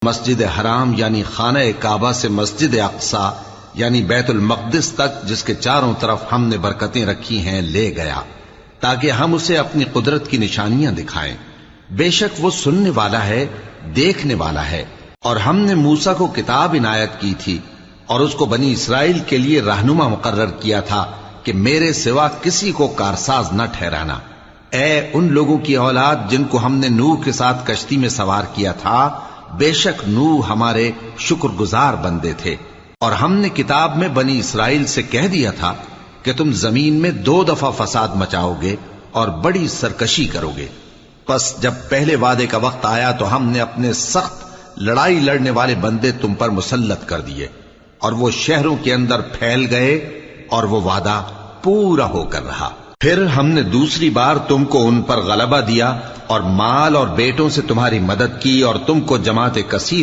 مسجد حرام یعنی خانہ کعبہ سے مسجد اقصی یعنی بیت المقدس تک جس کے چاروں طرف ہم نے برکتیں رکھی ہیں لے گیا، تاکہ ہم اسے اپنی قدرت کی نشانیاں دکھائیں۔ بے شک وہ سننے والا ہے، دیکھنے والا ہے۔ اور ہم نے موسیٰ کو کتاب عنایت کی تھی اور اس کو بنی اسرائیل کے لیے رہنما مقرر کیا تھا کہ میرے سوا کسی کو کارساز نہ ٹھہرانا۔ اے ان لوگوں کی اولاد جن کو ہم نے نوح کے ساتھ کشتی میں سوار کیا تھا، بے شک نوح ہمارے شکر گزار بندے تھے۔ اور ہم نے کتاب میں بنی اسرائیل سے کہہ دیا تھا کہ تم زمین میں 2 دفعہ فساد مچاؤ گے اور بڑی سرکشی کرو گے۔ پس جب پہلے وعدے کا وقت آیا تو ہم نے اپنے سخت لڑائی لڑنے والے بندے تم پر مسلط کر دیے، اور وہ شہروں کے اندر پھیل گئے اور وہ وعدہ پورا ہو کر رہا۔ پھر ہم نے دوسری بار تم کو ان پر غلبہ دیا اور مال اور بیٹوں سے تمہاری مدد کی اور تم کو جماعت کثیر